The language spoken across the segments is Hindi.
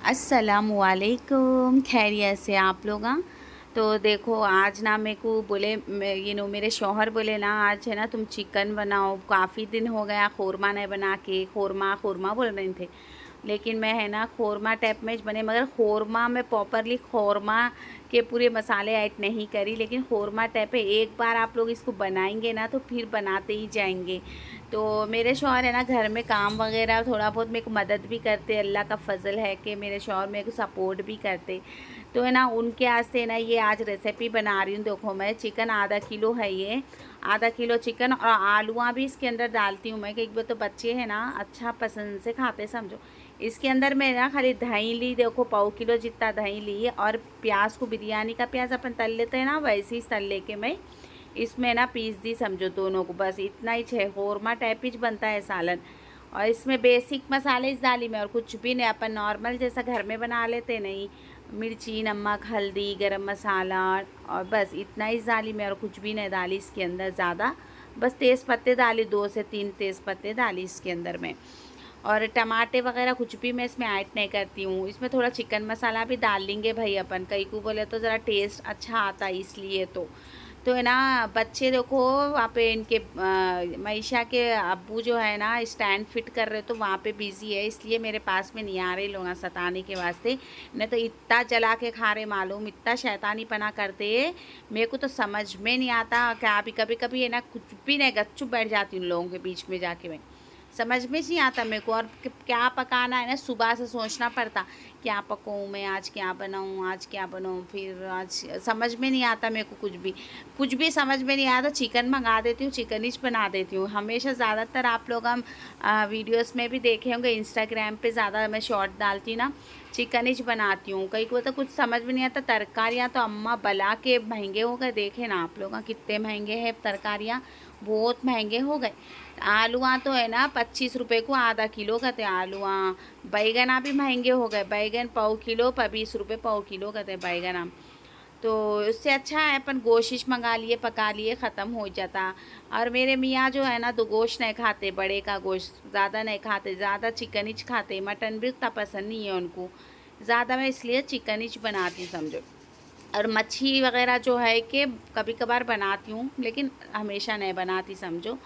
अस्सलामुअलैकुम, खैरियत से आप लोग? तो देखो आज ना मेरे को बोले मेरे शौहर बोले ना आज है ना तुम चिकन बनाओ। काफ़ी दिन हो गया ख़ोरमा नहीं बना के। ख़ोरमा ख़ोरमा बोल रहे थे, लेकिन मैं है ना ख़ोरमा टाइप में बने, मगर ख़ोरमा में प्रॉपरली ख़ोरमा के पूरे मसाले ऐड नहीं करी, लेकिन ख़ोरमा टाइप है। एक बार आप लोग इसको बनाएंगे ना तो फिर बनाते ही जाएंगे। तो मेरे शौहर है ना घर में काम वगैरह थोड़ा बहुत मेरे को मदद भी करते। अल्लाह का फ़ज़ल है कि मेरे शौहर मेरे को सपोर्ट भी करते। तो है ना उनके वास्ते ना ये आज रेसिपी बना रही हूँ। देखो मैं चिकन आधा किलो है, ये आधा किलो चिकन, और आलूआ भी इसके अंदर डालती हूँ मैं, कि एक बार तो बच्चे हैं ना अच्छा पसंद से खाते समझो। इसके अंदर मैं ना खाली दही ली, देखो पाव किलो जितना दही ली, और प्याज को बिरयानी का प्याज अपन तल लेते हैं ना वैसे ही तल लेके मैं इसमें ना पीस दी समझो दोनों को। बस इतना ही ख़ोरमा टाइप ही बनता है सालन। और इसमें बेसिक मसाले इस डाली में, और कुछ भी नहीं, अपन नॉर्मल जैसा घर में बना लेते नहीं। मिर्ची, नमक, हल्दी, गरम मसाला, और बस इतना ही डाली में, और कुछ भी नहीं डाली इसके अंदर ज़्यादा। बस तेज़ पत्ते डाली, 2 से 3 तेज़ पत्ते डाली इसके अंदर में। और टमाटे वगैरह कुछ भी मैं इसमें ऐड नहीं करती हूँ। इसमें थोड़ा चिकन मसाला भी डाल लेंगे भाई अपन, कई को बोले तो ज़रा टेस्ट अच्छा आता है इसलिए। तो है ना बच्चे देखो वहाँ पे इनके मईशा के अब्बू जो है ना स्टैंड फिट कर रहे, तो वहाँ पे बिज़ी है, इसलिए मेरे पास में नहीं आ रहे लोग सताने के वास्ते। नहीं तो इतना जला के खा रहे मालूम, इतना शैतानी पना करते। मेरे को तो समझ में नहीं आता क्या, भी कभी कभी है ना कुछ भी नहीं गपचुप बैठ जाती हूँ लोगों के बीच में जाके मैं, समझ में नहीं आता मेरे को। और क्या पकाना है ना सुबह से सोचना पड़ता, क्या पकाऊँ मैं, आज क्या बनाऊँ, आज क्या बनाऊँ, फिर आज समझ में नहीं आता मेरे को। कुछ भी समझ में नहीं आता। चिकन मंगा देती हूँ, चिकन ही बना देती हूँ हमेशा। ज़्यादातर आप लोग हम वीडियोस में भी देखे होंगे, इंस्टाग्राम पे ज़्यादा मैं शॉर्ट डालती ना, चिकन ही बनाती हूँ। कई को तो कुछ समझ में नहीं आता। तरकारियाँ तो अम्मा बला के महंगे हो गए, देखे ना आप लोग कितने महंगे हैं तरकारियाँ, बहुत महंगे हो गए। आलूआ तो है ना 25 रुपये को आधा किलो कहते आलूआ। बैगना भी महंगे हो गए, बैगन पाव किलो 20 रुपये पाव किलो कहते बैगना। तो उससे अच्छा है अपन गोश्त मंगा लिए, पका लिए, ख़त्म हो जाता। और मेरे मियाँ जो है ना तो गोश्त नहीं खाते, बड़े का गोश्त ज़्यादा नहीं खाते, ज़्यादा चिकन ही खाते। मटन भी उतना पसंद नहीं है उनको ज़्यादा, मैं इसलिए चिकन ही बनाती समझो। और मच्छी वगैरह जो है कि कभी कभार बनाती हूँ, लेकिन हमेशा नहीं बनाती समझो।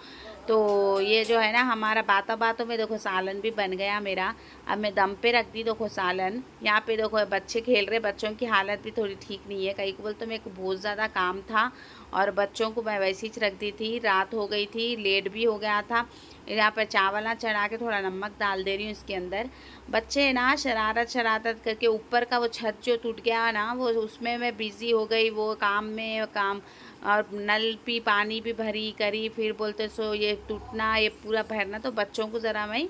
तो ये जो है ना हमारा बातों बातों में देखो सालन भी बन गया मेरा। अब मैं दम पे रख दी देखो सालन। यहाँ पे देखो बच्चे खेल रहे, बच्चों की हालत भी थोड़ी ठीक नहीं है। कहीं को बोल तो मेरे को बहुत ज़्यादा काम था, और बच्चों को मैं वैसे ही रख दी थी, रात हो गई थी, लेट भी हो गया था। यहाँ पर चावल चढ़ा के थोड़ा नमक डाल दे रही हूँ इसके अंदर। बच्चे ना शरारत शरारत करके ऊपर का वो छत जो टूट गया ना, वो उसमें मैं बिज़ी हो गई, वो काम में काम। और नल भी पानी भी भरी करी, फिर बोलते सो ये टूटना, ये पूरा भरना। तो बच्चों को ज़रा मैं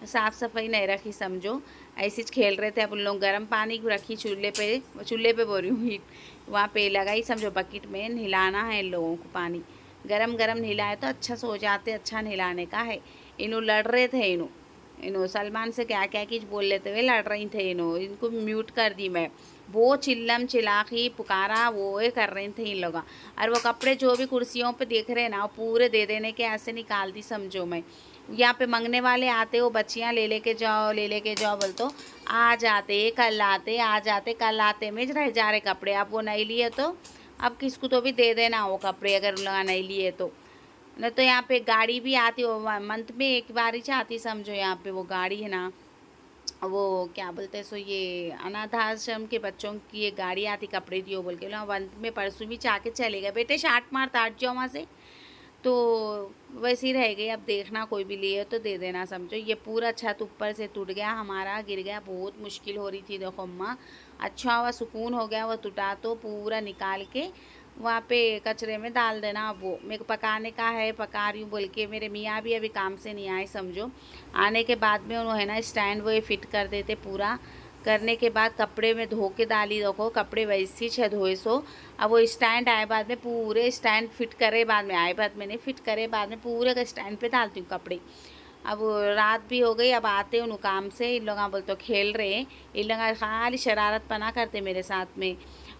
साफ़ सफाई नहीं रखी समझो, ऐसे खेल रहे थे। अब उन लोग गर्म पानी को रखी चूल्हे पे बोल रही हूँ, हीट वहाँ पे लगाई समझो, बकेट में नहिलाना है इन लोगों को पानी। गरम गरम नहिलाए तो अच्छा सो जाते, अच्छा नहिलाने का है। इन्हों लड़ रहे थे, इन्हों सलमान से क्या क्या कुछ बोल लेते हुए लड़ रही थे। इनको म्यूट कर दी मैं, वो चिल्लम चिलाकी पुकारा वो ये कर रहे थे इन लोग। और वो कपड़े जो भी कुर्सियों पे देख रहे हैं ना, वो पूरे दे देने के ऐसे निकाल दी समझो मैं। यहाँ पे मंगने वाले आते, वो बच्चियाँ ले लेके जाओ, ले लेके जाओ बोल, तो आ जाते कल आते, आ जाते कल आते में रह जा रहे कपड़े। अब वो नहीं लिए तो अब किसको तो भी दे देना वो कपड़े, अगर लोग नहीं लिए तो। न तो यहाँ पे गाड़ी भी आती हो, मंथ में एक बार ही आती समझो। यहाँ पे वो गाड़ी है ना, वो क्या बोलते हैं सो, ये अनाथ आश्रम के बच्चों की ये गाड़ी आती, कपड़े दियो बोल के। मंथ में परसों भी चाह के चले गए, बेटे शार्ट मार ताट जाओ वहाँ से। तो वैसे ही रह गई। अब देखना कोई भी लिए तो दे देना समझो। ये पूरा छत ऊपर से टूट गया हमारा, गिर गया, बहुत मुश्किल हो रही थी देखो अम्मा। अच्छा हुआ सुकून हो गया वो टूटा, तो पूरा निकाल के वहाँ पे कचरे में डाल देना। अब वो मेरे को पकाने का है, पका रही हूँ बोल के। मेरे मियाँ भी अभी काम से नहीं आए समझो। आने के बाद में उन्होंने ना स्टैंड वो फिट कर देते पूरा। करने के बाद कपड़े में धो के डाली, देखो कपड़े वैसी छे धोए सो। अब वो स्टैंड आए बाद में, पूरे स्टैंड फिट करे बाद में, आए बाद में नहीं फिट करे बाद में, पूरे का स्टैंड पे डालती हूँ कपड़े। अब रात भी हो गई, अब आते उन काम से, इन लोग बोलते तो खेल रहे, इन लोग खाली शरारत पना करते मेरे साथ में।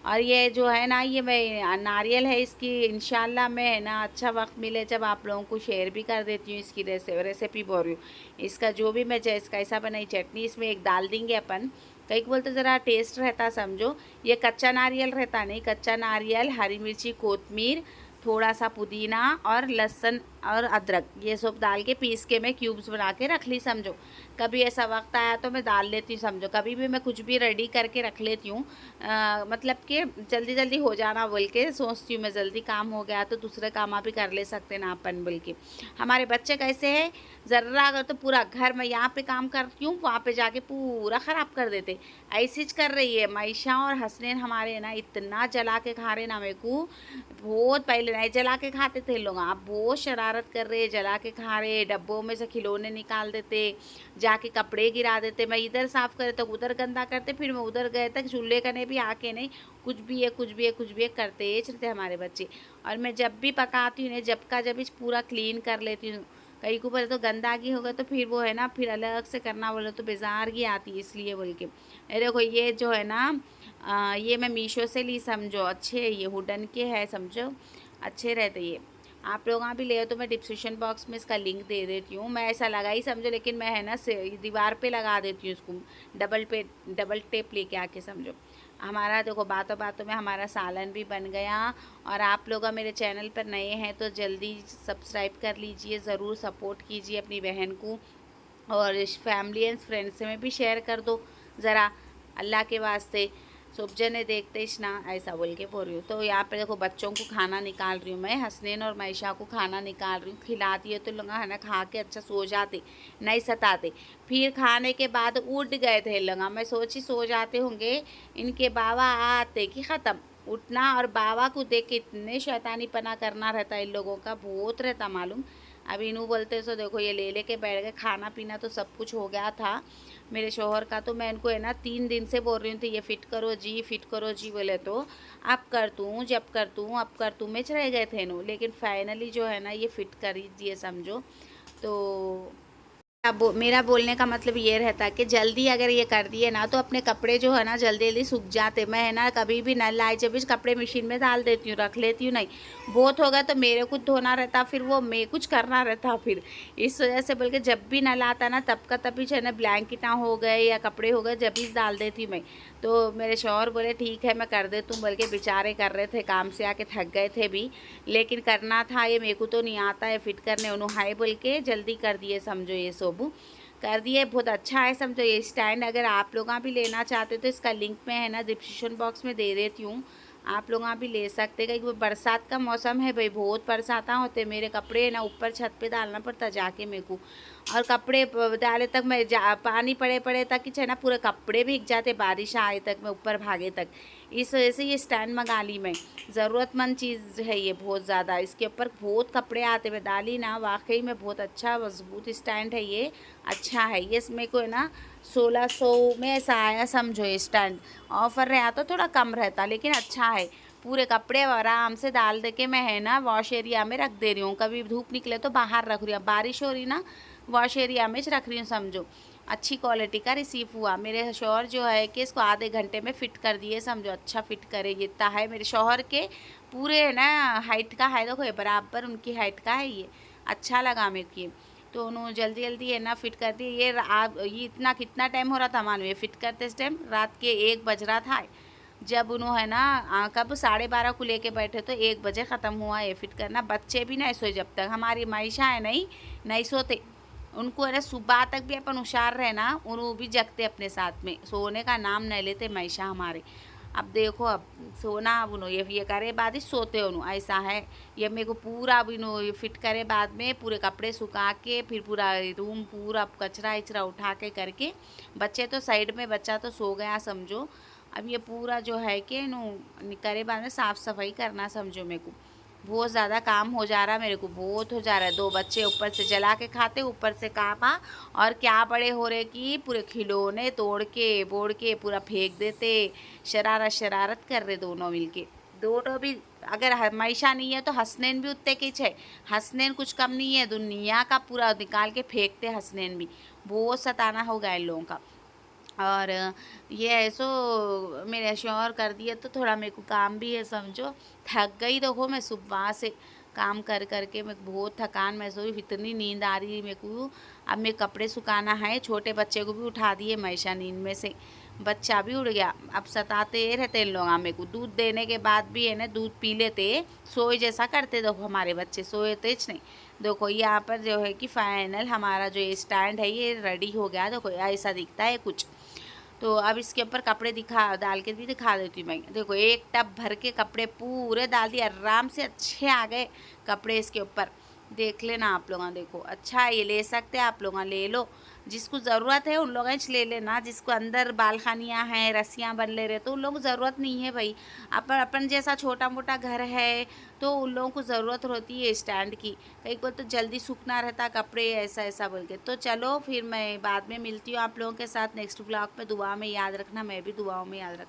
और ये जो है ना, ये मैं नारियल है इसकी, इंशाल्लाह मैं है ना अच्छा वक्त मिले जब आप लोगों को शेयर भी कर देती हूँ इसकी रेसिपी बोल रही हूँ। इसका जो भी मैं जैस कैसा बनाई चटनी, इसमें एक डाल देंगे अपन कई को बोलते ज़रा टेस्ट रहता समझो। ये कच्चा नारियल रहता नहीं, कच्चा नारियल, हरी मिर्ची, कोतमीर, थोड़ा सा पुदीना और लहसुन और अदरक ये सब डाल के पीस के मैं क्यूब्स बना के रख ली समझो। कभी ऐसा वक्त आया तो मैं डाल लेती हूँ समझो। कभी भी मैं कुछ भी रेडी करके रख लेती हूँ, मतलब कि जल्दी जल्दी हो जाना बोल के सोचती हूँ मैं, जल्दी काम हो गया तो दूसरे काम आप भी कर ले सकते ना अपन बोल के। हमारे बच्चे कैसे हैं, ज़रा अगर तो पूरा घर मैं यहाँ पे काम करती हूँ वहाँ पे जाके पूरा ख़राब कर देते। ऐसी कर रही है मायशा और हसनैन हमारे ना, इतना जला के खा रहे ना मेरे को। बहुत पहले नहीं जला के खाते थे लोग, आप बहुत शरारत कर रहे, जला के खा रहे, डब्बों में से खिलौने निकाल देते, जाके कपड़े गिरा देते। मैं इधर साफ़ करे तो उधर गंदा करते, फिर मैं उधर गए तक चूल्हे कने भी आके नहीं, कुछ भी है कुछ भी है कुछ भी है करते चलते हमारे बच्चे। और मैं जब भी पकाती हूँ जब का जब पूरा क्लीन कर लेती हूँ। कहीं को पहले तो गंदगी होगा तो फिर वो है ना, फिर अलग से करना बोले तो बेजारगी आती है, इसलिए बोल के। देखो ये जो है ना, ये मैं मीशो से ली समझो, अच्छे ये वुडन के है समझो, अच्छे रहते ये। आप लोग भी ले तो मैं डिस्क्रिप्शन बॉक्स में इसका लिंक दे देती हूँ। मैं ऐसा लगा ही समझो, लेकिन मैं है ना दीवार पे लगा देती हूँ इसको, डबल टेप लेके आके समझो। हमारा देखो बातों बातों में हमारा सालन भी बन गया। और आप लोग मेरे चैनल पर नए हैं तो जल्दी सब्सक्राइब कर लीजिए, ज़रूर सपोर्ट कीजिए अपनी बहन को, और इस फैमिली एंड फ्रेंड्स से में भी शेयर कर दो ज़रा, अल्लाह के वास्ते। सब जने देखते ना, ऐसा बोल के बोल रही हूँ। तो यहाँ पे देखो बच्चों को खाना निकाल रही हूँ मैं, हसनैन और मायशा को खाना निकाल रही हूँ। खिलाती है तो लोग है ना खा के अच्छा सो जाते, नहीं सताते। फिर खाने के बाद उठ गए थे लोग, मैं सोची सो जाते होंगे, इनके बाबा आते कि ख़त्म उठना। और बाबा को देख के इतने शैतानीपना करना रहता है इन लोगों का, बहुत रहता मालूम। अभी इनू बोलते सो देखो ये ले के बैठ गए। खाना पीना तो सब कुछ हो गया था मेरे शोहर का, तो मैं इनको है ना 3 दिन से बोल रही थी ये फ़िट करो जी फ़िट करो जी, बोले तो अब कर दूँ जब कर दूँ अब कर दूँ में रह गए थे इनू, लेकिन फाइनली जो है ना ये फ़िट कर ही दिए समझो। तो अब मेरा बोलने का मतलब ये रहता है कि जल्दी अगर ये कर दिए ना तो अपने कपड़े जो है ना जल्दी जल्दी सूख जाते। मैं है ना कभी भी नल आए जब इस कपड़े मशीन में डाल देती हूँ, रख लेती हूँ, नहीं बहुत होगा तो मेरे को धोना रहता, फिर वो मैं कुछ करना रहता। फिर इस वजह से बोल के जब भी नल आता ना तब का तभी जो है ना ब्लैंकेटा हो गए या कपड़े हो गए जब ही डाल देती मैं। तो मेरे शौहर बोले ठीक है मैं कर दे तुम, बोल के बेचारे कर रहे थे काम से आके थक गए थे भी, लेकिन करना था, ये मेरे को तो नहीं आता है फिट करने। उन्होंने हाय बोल के जल्दी कर दिए समझो, ये सब कर दिए, बहुत अच्छा है समझो ये स्टैंड। अगर आप लोग भी लेना चाहते तो इसका लिंक मैं है ना डिस्क्रिप्शन बॉक्स में दे देती हूँ, आप लोग भी ले सकते हैं। क्योंकि बरसात का मौसम है भाई, बहुत बरसाता होते, मेरे कपड़े ना ऊपर छत पे डालना पड़ता जाके मेरे को। और कपड़े डाले तक मैं पानी पड़े पड़े तक कि ना पूरे कपड़े भीग जाते, बारिश आए तक मैं ऊपर भागे तक। इस वजह से ये स्टैंड मंगा ली मैं, ज़रूरतमंद चीज़ है ये बहुत ज़्यादा। इसके ऊपर बहुत कपड़े आते मैं डाली ना, वाकई में बहुत अच्छा मजबूत स्टैंड है ये, अच्छा है ये। मेरे को है ना 1600 में ऐसा आया समझो ये स्टैंड। ऑफ़र रहा तो थोड़ा कम रहता, लेकिन अच्छा है। पूरे कपड़े आराम से डाल दे के मैं है ना वॉश एरिया में रख दे रही हूँ, कभी धूप निकले तो बाहर रख रही हूँ, बारिश हो रही ना वॉश एरिया में रख रही हूँ समझो। अच्छी क्वालिटी का रिसीव हुआ। मेरे शौहर जो है कि इसको आधे घंटे में फ़िट कर दिए समझो, अच्छा फ़िट करे इतना है। मेरे शौहर के पूरे ना हाइट का है, देखो ये बराबर उनकी हाइट का है ये, अच्छा लगा मेरे की। तो उन्होंने जल्दी जल्दी है ना फ़िट कर दिए। ये इतना कितना टाइम हो रहा था मालूम, ये फ़िट करते इस टाइम रात के 1 बज रहा था। जब उन्होंने है ना कब 12:30 को लेके बैठे तो 1 बजे ख़त्म हुआ ये फ़िट करना। बच्चे भी नहीं सोए जब तक, हमारी मायशा है नहीं सोते, उनको है ना सुबह तक भी अपन होशियार रहे ना, उन्होंने भी जगते अपने साथ में, सोने का नाम नहीं लेते मायशा हमारे। अब देखो अब सोना अब उन्होंने ये करे बाद ही सोते उन्होंने, ऐसा है ये। मेरे को पूरा अब इन्होंने फिट करे बाद में पूरे कपड़े सुखा के फिर पूरा रूम पूरा कचरा इचरा उठा के करके, बच्चे तो साइड में, बच्चा तो सो गया समझो। अब ये पूरा जो है कि नो करे बाद में साफ़ सफाई करना समझो। मेरे को बहुत ज़्यादा काम हो जा रहा है, मेरे को बहुत हो जा रहा है। 2 बच्चे ऊपर से जला के खाते, ऊपर से काम और क्या बड़े हो रहे कि पूरे खिलौने तोड़ के बोड़ के पूरा फेंक देते, शरारत शरारत कर रहे दोनों मिलके। दोनों भी अगर हमेशा नहीं है तो हसनैन भी उतने किच है, हसनैन कुछ कम नहीं है, दुनिया का पूरा निकाल के फेंकते हसनैन भी। बहुत सताना हो गया इन लोगों का। और ये ऐसो मेरे शौहर कर दिया तो थोड़ा मेरे को काम भी है समझो। थक गई देखो मैं सुबह से काम कर करके, मैं बहुत थकान महसूस हुई, इतनी नींद आ रही मेरे को। अब मैं कपड़े सुखाना है, छोटे बच्चे को भी उठा दिए मैशा नींद में से, बच्चा भी उड़ गया। अब सताते रहते इन लोग मेरे को, दूध देने के बाद भी है ना दूध पी लेते, सोए जैसा करते। देखो हमारे बच्चे सोए तेज नहीं। देखो यहाँ पर जो है कि फाइनल हमारा जो ये स्टैंड है ये रेडी हो गया। देखो ऐसा दिखता है कुछ। तो अब इसके ऊपर कपड़े डाल के भी दिखा देती हूँ मैं। देखो एक टब भर के कपड़े पूरे डाल दिए, आराम से अच्छे आ गए कपड़े इसके ऊपर। देख लेना आप लोग, देखो अच्छा है, ये ले सकते हैं आप लोग, ले लो। जिसको ज़रूरत है उन लोग ले लेना। जिसको अंदर बालखानियाँ हैं, रस्सियाँ बन ले रहे, तो उन लोगों को ज़रूरत नहीं है भाई। अपन जैसा छोटा मोटा घर है तो उन लोगों को ज़रूरत होती है स्टैंड की। कई को तो जल्दी सूखना रहता कपड़े, ऐसा ऐसा बोल के। तो चलो फिर मैं बाद में मिलती हूँ आप लोगों के साथ नेक्स्ट व्लॉग में। दुआ में याद रखना, मैं भी दुआओं में याद रख